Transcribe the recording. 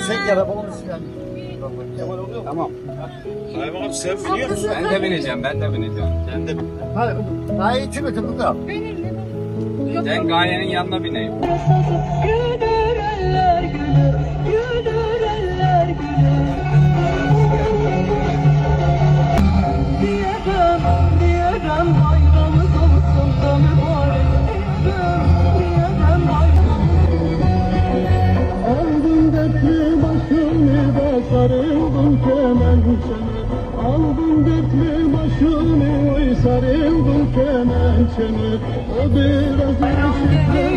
Sen yara bulmuş yani. Tamam. Hayır bakalım sen biniyor musun? Ben de bineceğim. Sen de bin. Hadi. Daha iyi çıkın burada. Sen Gaye'nin yanına bineyim. Gülür eller gülür, gülür eller gülür. Diyemem bayramı olsun da mübarek. Diyemem bayramı. Aldım dertli başımı da sarıldım kemençeme. Aldım dertli başımı sarıldım kemençeme. O biraz üşüttü.